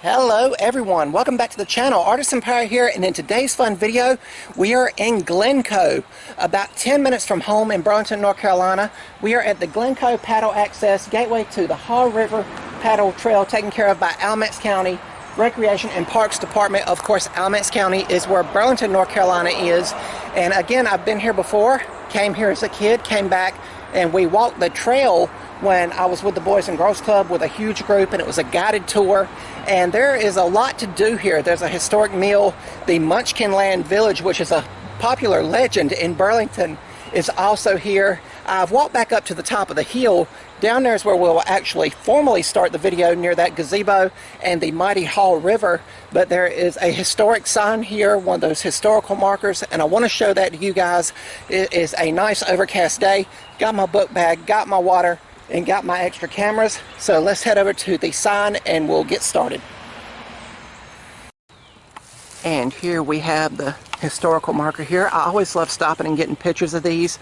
Hello everyone, welcome back to the channel. Artisan Pirate here, and in today's fun video we are in Glencoe, about 10 minutes from home in Burlington, North Carolina. We are at the Glencoe Paddle Access, gateway to the Haw River Paddle Trail, taken care of by Alamance County Recreation and Parks Department. Of course, Alamance County is where Burlington, North Carolina is. And again, I've been here before, came here as a kid, came back, and we walked the trail when I was with the Boys and Girls Club with a huge group, and it was a guided tour. And there is a lot to do here. There's a historic mill. The Munchkinland village, which is a popular legend in Burlington, is also here. I've walked back up to the top of the hill. Down there is where we'll actually formally start the video, near that gazebo and the mighty Haw River. But there is a historic sign here, one of those historical markers, and I want to show that to you guys. It is a nice overcast day. Got my book bag, got my water, and got my extra cameras. So let's head over to the sign and we'll get started. And here we have the historical marker here. I always love stopping and getting pictures of these.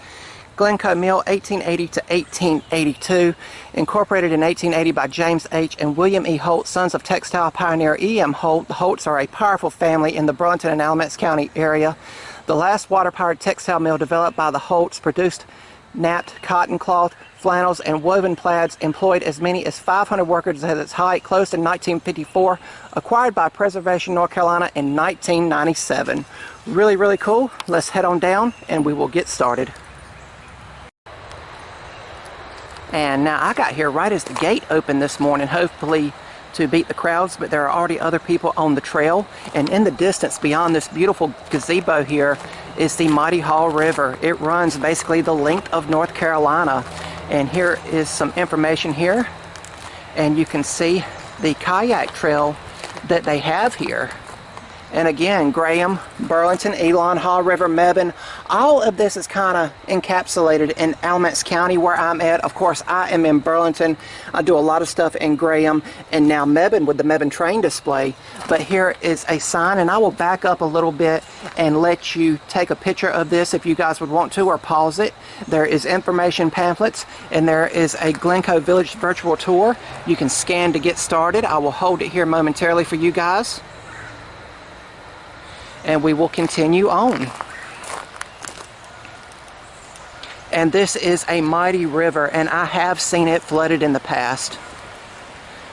Glencoe Mill, 1880 to 1882, incorporated in 1880 by James H. and William E. Holt, sons of textile pioneer E.M. Holt. The Holts are a powerful family in the Burlington and Alamance County area. The last water-powered textile mill developed by the Holts produced napped cotton cloth, flannels, and woven plaids, employed as many as 500 workers at its height, closed in 1954, acquired by Preservation, North Carolina in 1997. Really, really cool. Let's head on down and we will get started. And now I got here right as the gate opened this morning, hopefully to beat the crowds, but there are already other people on the trail. And in the distance beyond this beautiful gazebo here is the mighty Haw River. It runs basically the length of North Carolina. And here is some information here, and you can see the kayak trail that they have here. And again, Graham, Burlington, Elon, Haw River, Mebane, all of this is kind of encapsulated in Alamance County where I'm at. Of course, I am in Burlington. I do a lot of stuff in Graham and now Mebane with the Mebane train display. But here is a sign, and I will back up a little bit and let you take a picture of this if you guys would want to, or pause it. There is information pamphlets, and there is a Glencoe Village virtual tour. You can scan to get started. I will hold it here momentarily for you guys, and we will continue on. And this is a mighty river, and I have seen it flooded in the past.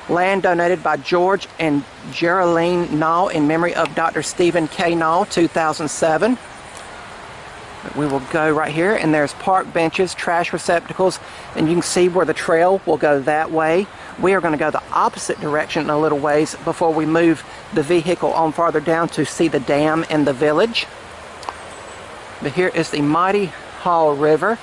Land donated by George and Geraldine Nall in memory of Dr. Stephen K. Nall, 2007. We will go right here, and there's park benches, trash receptacles, and you can see where the trail will go that way. We are going to go the opposite direction in a little ways before we move the vehicle on farther down to see the dam and the village. But here is the mighty Haw River.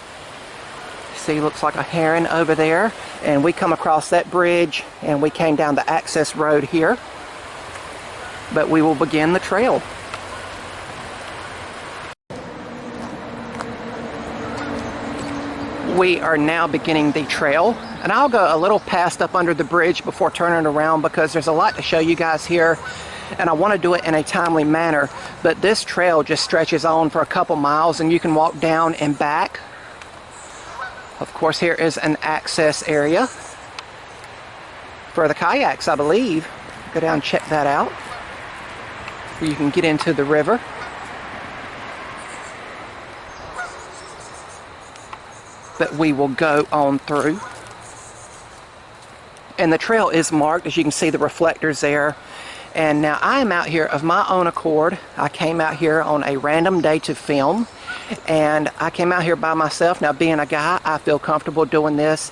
See, looks like a heron over there. And we come across that bridge and we came down the access road here. But we will begin the trail. We are now beginning the trail, and I'll go a little past up under the bridge before turning around because there's a lot to show you guys here, and I want to do it in a timely manner. But this trail just stretches on for a couple miles, and you can walk down and back. Of course, here is an access area for the kayaks, I believe. Go down and check that out, where you can get into the river. That we will go on through. And the trail is marked, as you can see the reflectors there. And now I am out here of my own accord. I came out here on a random day to film, and I came out here by myself. Now, being a guy, I feel comfortable doing this.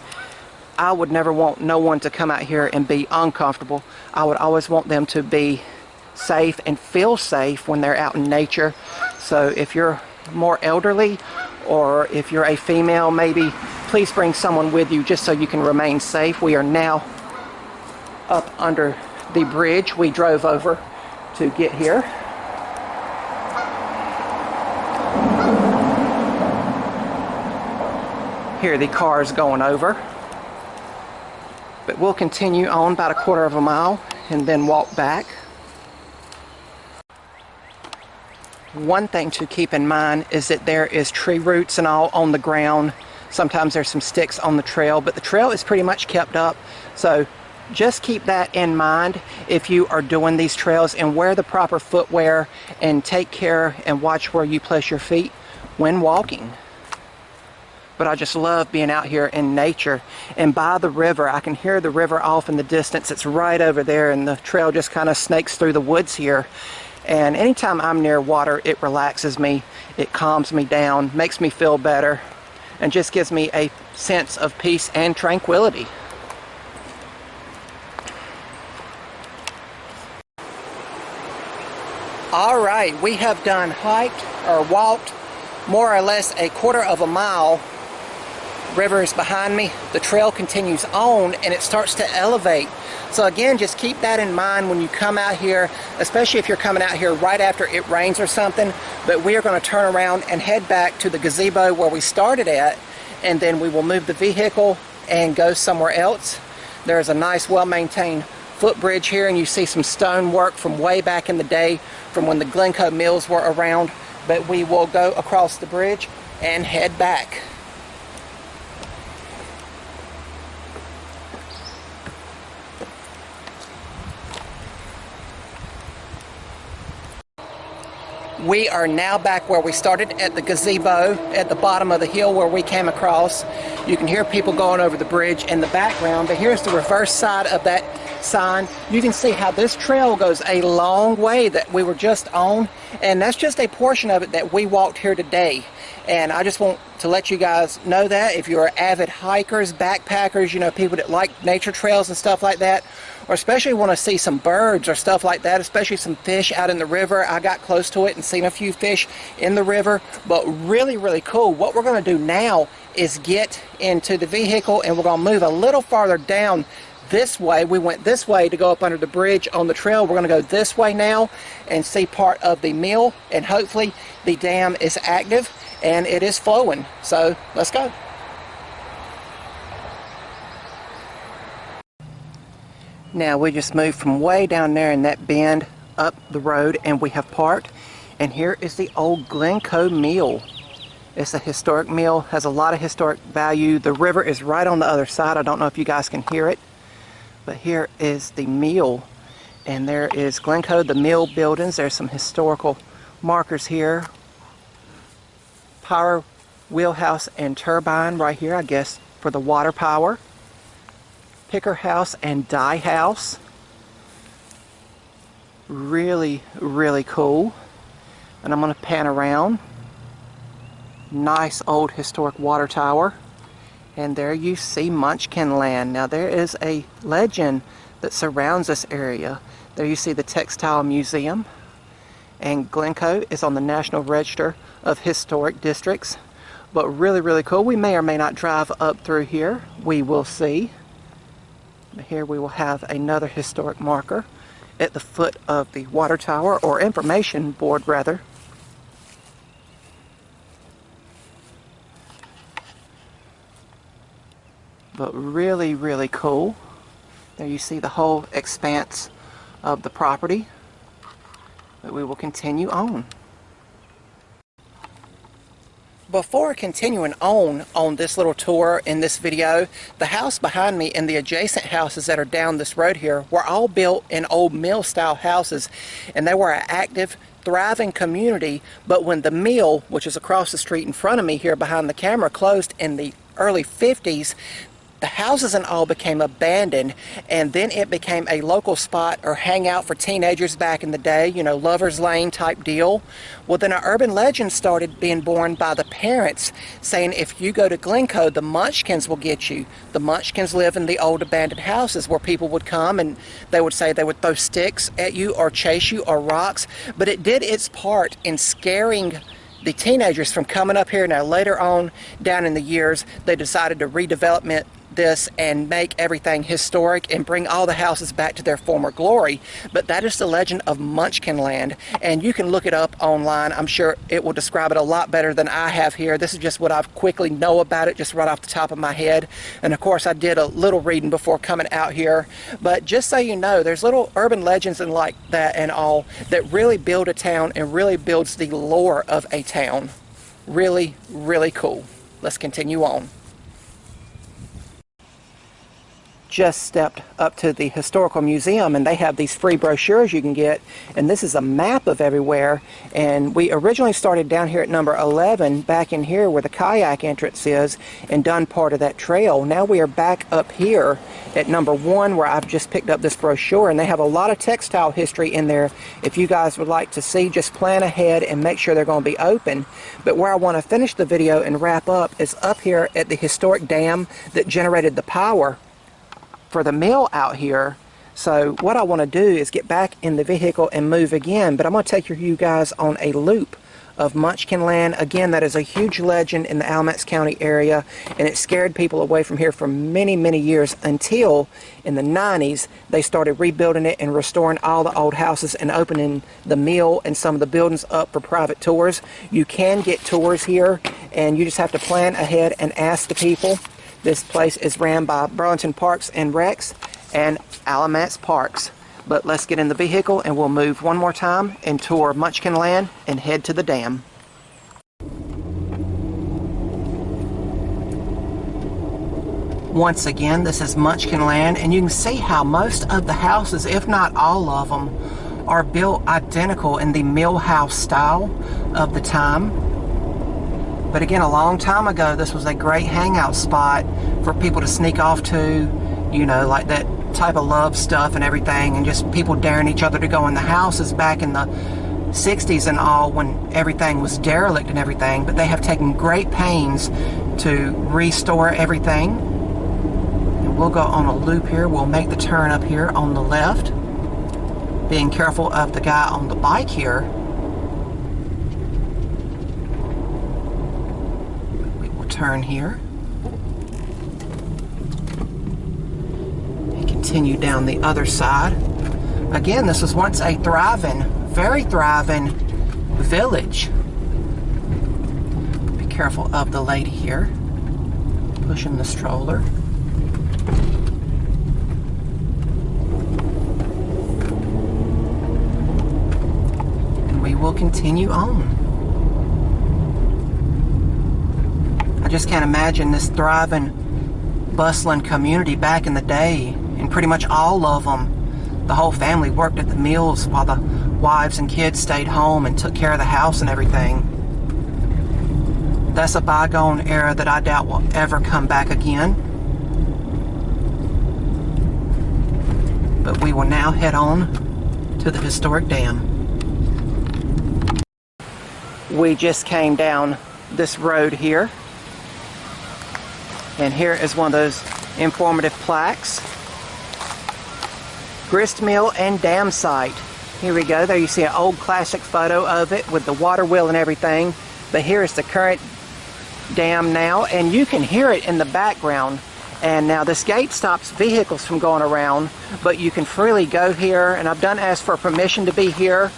I would never want no one to come out here and be uncomfortable. I would always want them to be safe and feel safe when they're out in nature. So if you're more elderly, or if you're a female, maybe please bring someone with you just so you can remain safe. We are now up under the bridge we drove over to get here. Here are the cars going over. But we'll continue on about a quarter of a mile and then walk back. One thing to keep in mind is that there is tree roots and all on the ground. Sometimes there's some sticks on the trail, but the trail is pretty much kept up. So just keep that in mind if you are doing these trails, and wear the proper footwear and take care and watch where you place your feet when walking. But I just love being out here in nature and by the river. I can hear the river off in the distance. It's right over there, and the trail just kind of snakes through the woods here. And anytime I'm near water, it relaxes me, it calms me down, makes me feel better, and just gives me a sense of peace and tranquility. Alright, we have done hiked or walked more or less a quarter of a mile. River is behind me. The trail continues on and it starts to elevate. So again, just keep that in mind when you come out here, especially if you're coming out here right after it rains or something. But we are going to turn around and head back to the gazebo where we started at, and then we will move the vehicle and go somewhere else. There's a nice well-maintained footbridge here, and you see some stone work from way back in the day from when the Glencoe mills were around. But we will go across the bridge and head back. We are now back where we started at the gazebo at the bottom of the hill where we came across. You can hear people going over the bridge in the background, but here's the reverse side of that sign. You can see how this trail goes a long way that we were just on, and that's just a portion of it that we walked here today. And I just want to let you guys know that if you're avid hikers, backpackers, you know, people that like nature trails and stuff like that, or especially want to see some birds or stuff like that, especially some fish out in the river. I got close to it and seen a few fish in the river, but really, really cool. What we're going to do now is get into the vehicle, and we're going to move a little farther down this way. We went this way to go up under the bridge on the trail. We're going to go this way now and see part of the mill, and hopefully the dam is active and it is flowing. So let's go. Now we just moved from way down there in that bend up the road, and we have parked, and here is the old Glencoe mill. It's a historic mill, has a lot of historic value. The river is right on the other side. I don't know if you guys can hear it, but here is the mill, and there is Glencoe, the mill buildings. There's some historical markers here. Power wheelhouse and turbine right here, I guess for the water power. Picker house and dye house. Really, really cool. And I'm going to pan around. Nice old historic water tower. And there you see Munchkinland. Now there is a legend that surrounds this area. There you see the Textile Museum. And Glencoe is on the National Register of Historic Districts. But really, really cool. We may or may not drive up through here. We will see. Here we will have another historic marker at the foot of the water tower, or information board rather. But really, really cool. There you see the whole expanse of the property. But we will continue on. Before continuing on this little tour in this video, the house behind me and the adjacent houses that are down this road here were all built in old mill style houses, and they were an active, thriving community. But when the mill, which is across the street in front of me here behind the camera, closed in the early 50s, the houses and all became abandoned, and then it became a local spot or hangout for teenagers back in the day, you know, Lover's Lane type deal. Well, then an urban legend started being born by the parents, saying if you go to Glencoe, the Munchkins will get you. The Munchkins live in the old abandoned houses where people would come and they would say they would throw sticks at you or chase you or rocks. But it did its part in scaring the teenagers from coming up here. Now later on down in the years, they decided to redevelop this and make everything historic and bring all the houses back to their former glory. But that is the legend of Munchkinland, and you can look it up online. I'm sure it will describe it a lot better than I have here. This is just what I quickly know about it, just right off the top of my head. And of course I did a little reading before coming out here. But just so you know, there's little urban legends and like that and all that really build a town and really builds the lore of a town. Really, really cool. Let's continue on. just stepped up to the historical museum, and they have these free brochures you can get, and this is a map of everywhere. And we originally started down here at number 11, back in here where the kayak entrance is, and done part of that trail. Now we are back up here at number 1, where I've just picked up this brochure, and they have a lot of textile history in there. If you guys would like to see, just plan ahead and make sure they're going to be open. But where I want to finish the video and wrap up is up here at the historic dam that generated the power for the mill out here. So what I want to do is get back in the vehicle and move again, but I'm going to take you guys on a loop of Munchkinland. Again, that is a huge legend in the Alamance County area, and it scared people away from here for many, many years until in the 90s they started rebuilding it and restoring all the old houses and opening the mill and some of the buildings up for private tours. You can get tours here, and you just have to plan ahead and ask the people. This place is ran by Burlington Parks and Recs and Alamance Parks. But let's get in the vehicle and we'll move one more time and tour Munchkinland and head to the dam. Once again, this is Munchkinland, and you can see how most of the houses, if not all of them, are built identical in the mill house style of the time. But again, a long time ago, this was a great hangout spot for people to sneak off to, you know, like that type of love stuff and everything, and just people daring each other to go in the houses back in the 60s and all, when everything was derelict and everything. But they have taken great pains to restore everything. And we'll go on a loop here. We'll make the turn up here on the left, being careful of the guy on the bike here. Turn here and continue down the other side. Again, this was once a thriving, very thriving village. Be careful of the lady here pushing the stroller. And we will continue on. I just can't imagine this thriving, bustling community back in the day, and pretty much all of them, the whole family worked at the mills while the wives and kids stayed home and took care of the house and everything. That's a bygone era that I doubt will ever come back again. But we will now head on to the historic dam. We just came down this road here, and here is one of those informative plaques. Grist Mill and Dam Site. Here we go. There you see an old classic photo of it with the water wheel and everything. But here is the current dam now, and you can hear it in the background. And now this gate stops vehicles from going around, but you can freely go here, and I've done ask for permission to be here,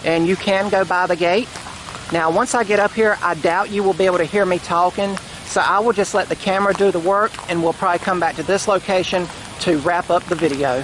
and you can go by the gate. Now once I get up here, I doubt you will be able to hear me talking, so I will just let the camera do the work, and we'll probably come back to this location to wrap up the video.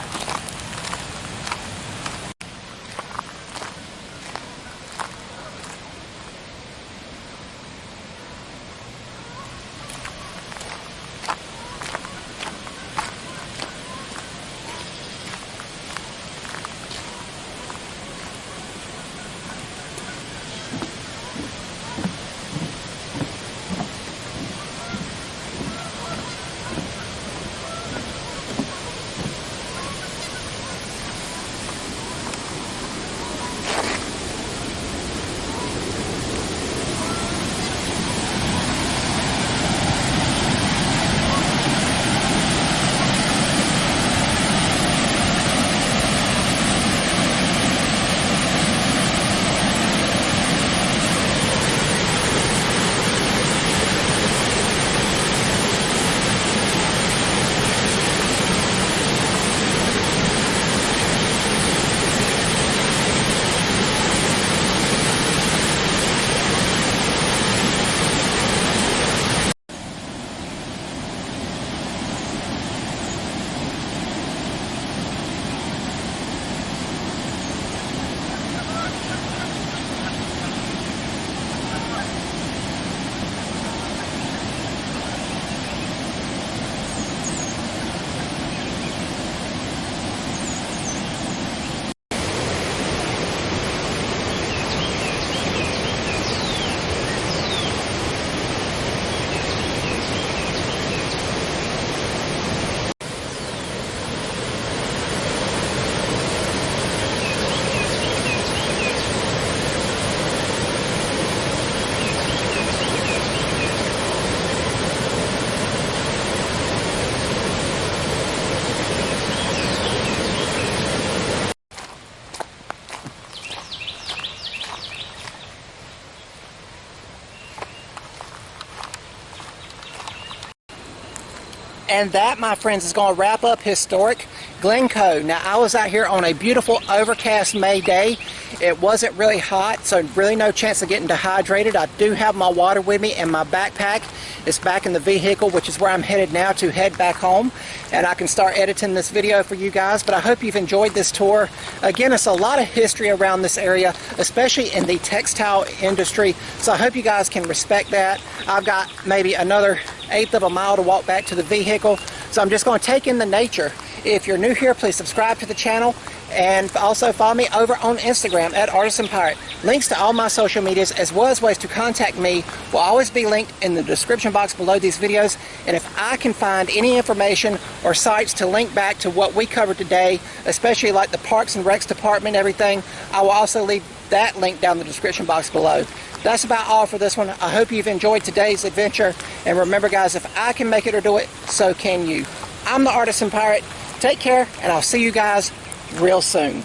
And that, my friends, is going to wrap up historic Glencoe. Now, I was out here on a beautiful overcast May day. It wasn't really hot, so really no chance of getting dehydrated. I do have my water with me, and my backpack is back in the vehicle, which is where I'm headed now to head back home. And I can start editing this video for you guys, but I hope you've enjoyed this tour. Again, it's a lot of history around this area, especially in the textile industry, so I hope you guys can respect that. I've got maybe another 1/8 of a mile to walk back to the vehicle, so I'm just going to take in the nature. If you're new here, please subscribe to the channel, and also follow me over on Instagram at Artisan Pirate. Links to all my social medias, as well as ways to contact me, will always be linked in the description box below these videos. And if I can find any information or sites to link back to what we covered today, especially like the Parks and Recs department and everything, I will also leave that link down in the description box below. That's about all for this one. I hope you've enjoyed today's adventure, and remember guys, if I can make it or do it, so can you. I'm the Artisan Pirate. Take care, and I'll see you guys real soon.